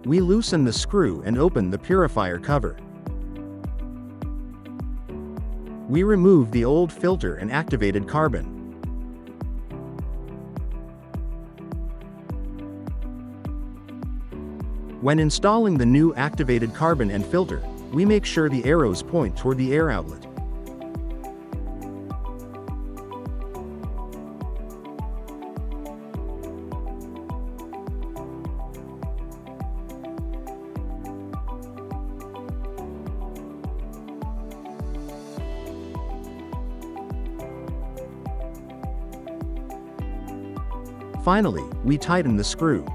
We loosen the screw and open the purifier cover. We remove the old filter and activated carbon. When installing the new activated carbon and filter, we make sure the arrows point toward the air outlet. Finally, we tighten the screw.